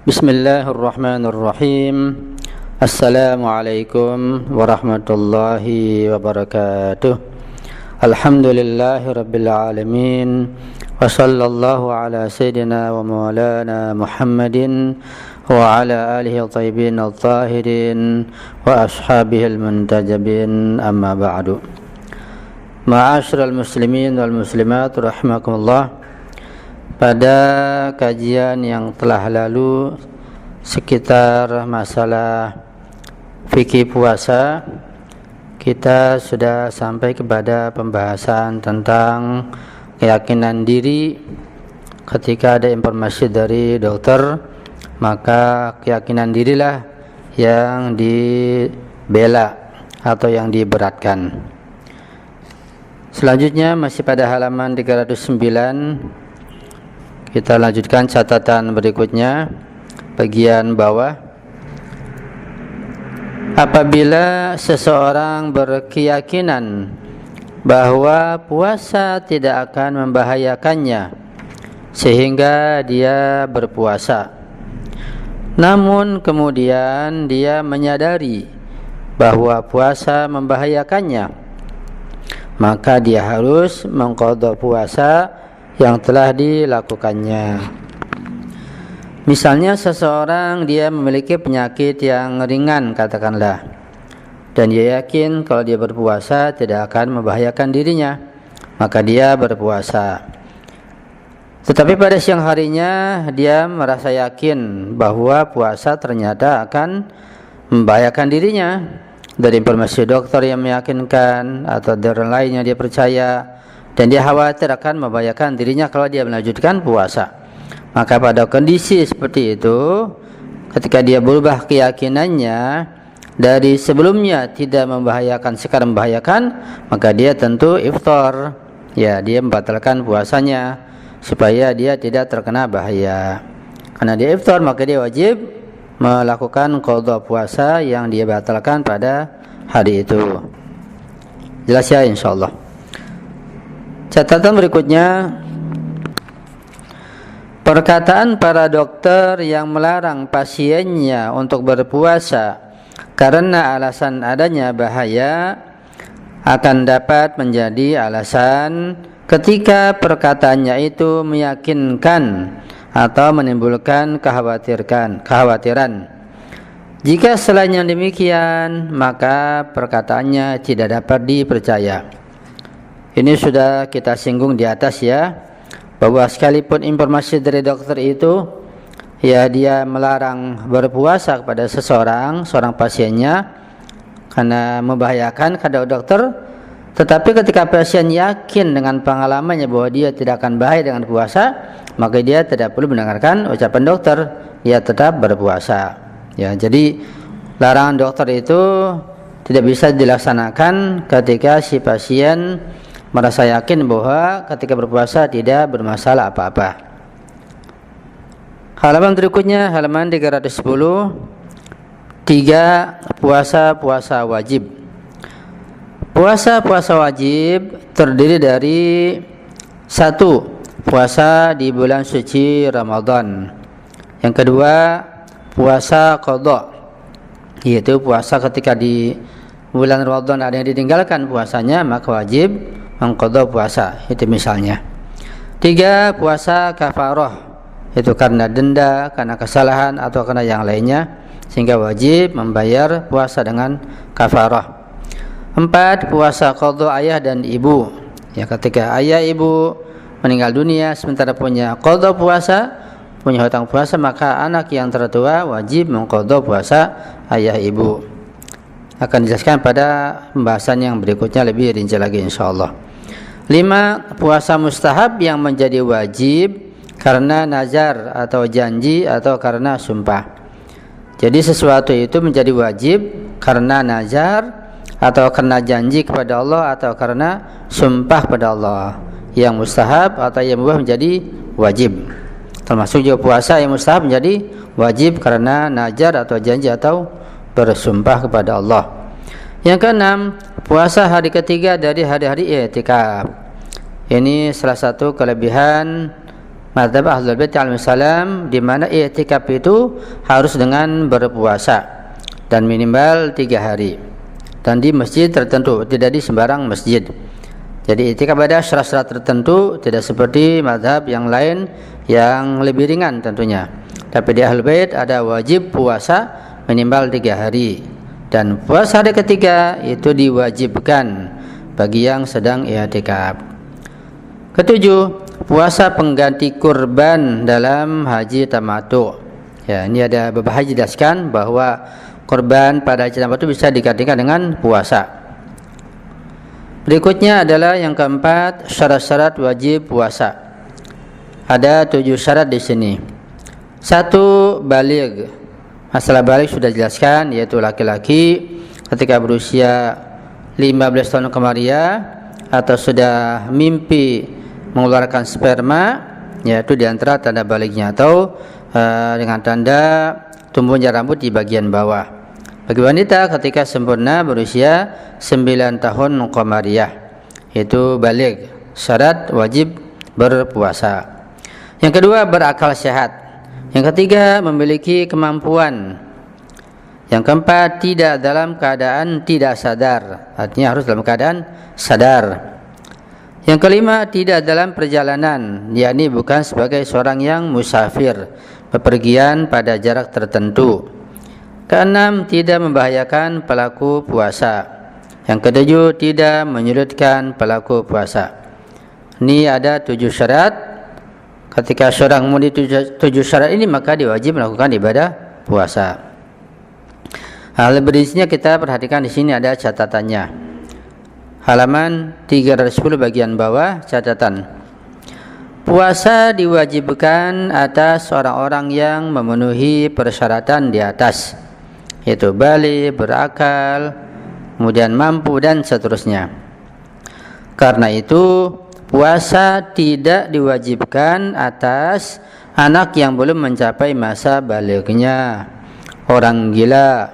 Bismillahirrahmanirrahim. Assalamualaikum warahmatullahi wabarakatuh. Alhamdulillahi rabbil alamin. Wa sallallahu ala sayyidina wa maulana Muhammadin wa ala alihi thayyibin al-tahirin wa ashabihi al-muntajabin, amma ba'du. Ma'asyiral muslimin wal muslimat rahimakumullah. Pada kajian yang telah lalu sekitar masalah fikih puasa, kita sudah sampai kepada pembahasan tentang keyakinan diri. Ketika ada informasi dari dokter, maka keyakinan dirilah yang dibela atau yang diberatkan. Selanjutnya masih pada halaman 309, kita lanjutkan catatan berikutnya, bagian bawah. Apabila seseorang berkeyakinan bahwa puasa tidak akan membahayakannya sehingga dia berpuasa, namun kemudian dia menyadari bahwa puasa membahayakannya, maka dia harus mengqadha puasa yang telah dilakukannya. Misalnya seseorang dia memiliki penyakit yang ringan katakanlah, dan dia yakin kalau dia berpuasa tidak akan membahayakan dirinya, maka dia berpuasa. Tetapi pada siang harinya dia merasa yakin bahwa puasa ternyata akan membahayakan dirinya, dari informasi dokter yang meyakinkan atau dari lainnya dia percaya, dan dia khawatir akan membahayakan dirinya kalau dia melanjutkan puasa. Maka pada kondisi seperti itu, ketika dia berubah keyakinannya dari sebelumnya tidak membahayakan sekarang membahayakan, maka dia tentu iftar. Ya, dia membatalkan puasanya supaya dia tidak terkena bahaya. Karena dia iftar, maka dia wajib melakukan qadha puasa yang dia batalkan pada hari itu. Jelas ya insyaallah. Catatan berikutnya, perkataan para dokter yang melarang pasiennya untuk berpuasa karena alasan adanya bahaya akan dapat menjadi alasan ketika perkataannya itu meyakinkan atau menimbulkan kekhawatiran. Jika selain yang demikian, maka perkataannya tidak dapat dipercaya. Ini sudah kita singgung di atas ya, bahwa sekalipun informasi dari dokter itu ya dia melarang berpuasa kepada seorang pasiennya karena membahayakan kata dokter, tetapi ketika pasien yakin dengan pengalamannya bahwa dia tidak akan bahaya dengan puasa, maka dia tidak perlu mendengarkan ucapan dokter, dia tetap berpuasa. Ya, jadi larangan dokter itu tidak bisa dilaksanakan ketika si pasien merasa yakin bahwa ketika berpuasa tidak bermasalah apa-apa. Halaman berikutnya, halaman 310, 3. Puasa wajib. Puasa wajib terdiri dari 1. Puasa di bulan suci Ramadan. Yang kedua, puasa qadha, yaitu puasa ketika di bulan Ramadan ada yang ditinggalkan puasanya, maka wajib mengqadha puasa, itu misalnya. 3. Puasa kafarah, itu karena denda, karena kesalahan atau karena yang lainnya, sehingga wajib membayar puasa dengan kafarah. 4. Puasa qadha ayah dan ibu, ya ketika ayah ibu meninggal dunia sementara punya qadha puasa, punya hutang puasa, maka anak yang tertua wajib mengqadha puasa ayah ibu. Akan dijelaskan pada pembahasan yang berikutnya lebih rinci lagi insyaallah. 5. Puasa mustahab yang menjadi wajib karena nazar atau janji atau karena sumpah. Jadi sesuatu itu menjadi wajib karena nazar atau karena janji kepada Allah atau karena sumpah kepada Allah. Yang mustahab atau yang mubah menjadi wajib. Termasuk juga puasa yang mustahab menjadi wajib karena nazar atau janji atau bersumpah kepada Allah. Yang keenam, puasa hari ketiga dari hari-hari i'tikaf. Ini salah satu kelebihan mazhab Ahlul Bait alaihissalam, di mana i'tikaf itu harus dengan berpuasa dan minimal 3 hari dan di masjid tertentu, tidak di sembarang masjid. Jadi i'tikaf ada syarat-syarat tertentu, tidak seperti mazhab yang lain yang lebih ringan tentunya. Tapi di Ahlul Bait ada wajib puasa minimal 3 hari, dan puasa hari ketiga itu diwajibkan bagi yang sedang i'tikaf. Ketujuh, puasa pengganti kurban dalam haji tamattu. Ya, ini ada beberapa haji jelaskan bahwa kurban pada haji tamattu bisa digantikan dengan puasa. Berikutnya adalah yang keempat, syarat-syarat wajib puasa. Ada 7 syarat di sini. 1, baligh. Masalah baligh sudah dijelaskan, yaitu laki-laki ketika berusia 15 tahun kemaria atau sudah mimpi mengeluarkan sperma, yaitu diantara tanda balighnya, atau dengan tanda tumbuhnya rambut di bagian bawah. Bagi wanita ketika sempurna berusia 9 tahun qamariyah, itu baligh, syarat wajib berpuasa. Yang kedua, berakal sehat. Yang ketiga, memiliki kemampuan. Yang keempat, tidak dalam keadaan tidak sadar, artinya harus dalam keadaan sadar. Yang kelima, tidak dalam perjalanan, yakni bukan sebagai seorang yang musafir, bepergian pada jarak tertentu. Keenam, tidak membahayakan pelaku puasa. Yang ketujuh, tidak menyulitkan pelaku puasa. Ini ada 7 syarat. Ketika seorang memenuhi 7 syarat ini, maka diwajib melakukan ibadah puasa. Hal berikutnya kita perhatikan di sini ada catatannya. Halaman 310 bagian bawah, catatan. Puasa diwajibkan atas orang-orang yang memenuhi persyaratan di atas, yaitu baligh, berakal, kemudian mampu dan seterusnya. Karena itu puasa tidak diwajibkan atas anak yang belum mencapai masa balighnya, orang gila,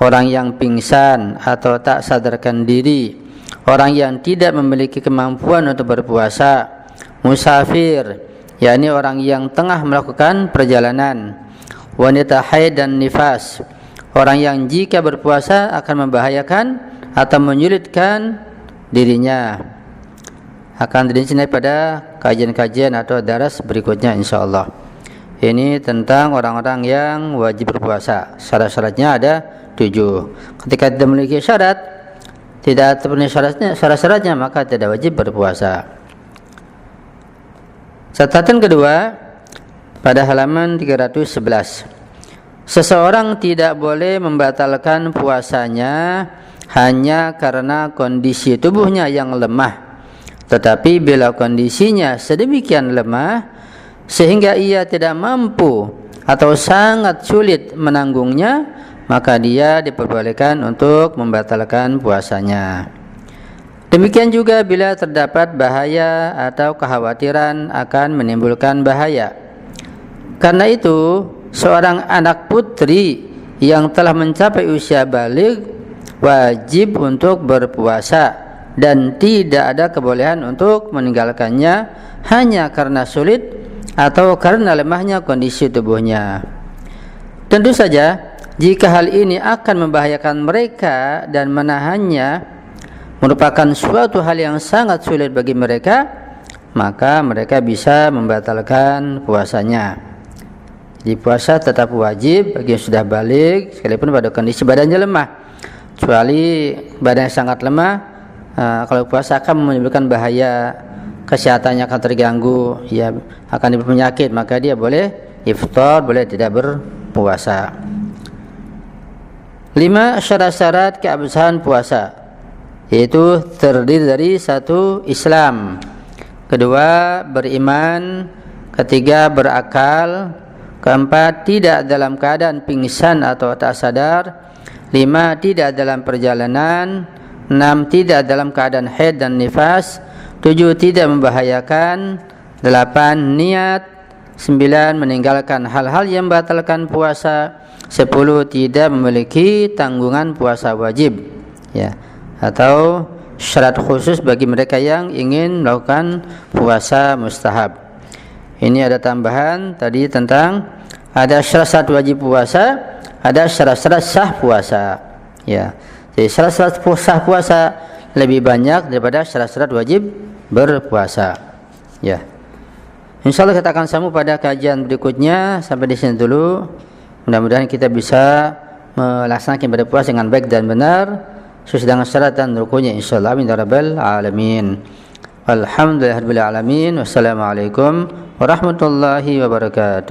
orang yang pingsan atau tak sadarkan diri, orang yang tidak memiliki kemampuan untuk berpuasa, musafir, yakni orang yang tengah melakukan perjalanan, wanita haid dan nifas, orang yang jika berpuasa akan membahayakan atau menyulitkan dirinya. Akan dirinci pada kajian-kajian atau daras berikutnya insyaallah. Ini tentang orang-orang yang wajib berpuasa. Syarat-syaratnya ada 7. Ketika tidak memiliki syarat, tidak terpenuhi syarat-syaratnya, maka tidak wajib berpuasa. Catatan kedua pada halaman 311. Seseorang tidak boleh membatalkan puasanya hanya karena kondisi tubuhnya yang lemah. Tetapi bila kondisinya sedemikian lemah sehingga ia tidak mampu atau sangat sulit menanggungnya, maka dia diperbolehkan untuk membatalkan puasanya. Demikian juga bila terdapat bahaya atau kekhawatiran akan menimbulkan bahaya. Karena itu, seorang anak putri yang telah mencapai usia baligh wajib untuk berpuasa dan tidak ada kebolehan untuk meninggalkannya hanya karena sulit atau karena lemahnya kondisi tubuhnya. Tentu saja, jika hal ini akan membahayakan mereka dan menahannya merupakan suatu hal yang sangat sulit bagi mereka, maka mereka bisa membatalkan puasanya. Jadi puasa tetap wajib bagi yang sudah baligh sekalipun pada kondisi badannya lemah. Kecuali badannya sangat lemah, kalau puasa akan menimbulkan bahaya, kesehatannya akan terganggu, ya akan berpenyakit, maka dia boleh iftar, boleh tidak berpuasa. 5. Syarat-syarat keabsahan puasa, yaitu terdiri dari 1. Islam, 2. Beriman, 3. Berakal, 4. Tidak dalam keadaan pingsan atau tak sadar, 5. Tidak dalam perjalanan, 6. Tidak dalam keadaan haid dan nifas, 7. Tidak membahayakan, 8. Niat, 9. Meninggalkan hal-hal yang membatalkan puasa, 10. Tidak memiliki tanggungan puasa wajib, ya, atau syarat khusus bagi mereka yang ingin melakukan puasa mustahab. Ini ada tambahan tadi tentang ada syarat-syarat wajib puasa, ada syarat-syarat sah puasa. Ya. Jadi syarat-syarat sah puasa lebih banyak daripada syarat-syarat wajib berpuasa. Ya. Insyaallah kita akan sambung pada kajian berikutnya. Sampai di sini dulu. Mudah-mudahan kita bisa melaksanakan ibadah puasa dengan baik dan benar sesuai dengan syarat dan rukunnya insyaallah. Amin ya rabbal alamin. Alhamdulillahirabbil alamin. Wassalamualaikum warahmatullahi wabarakatuh.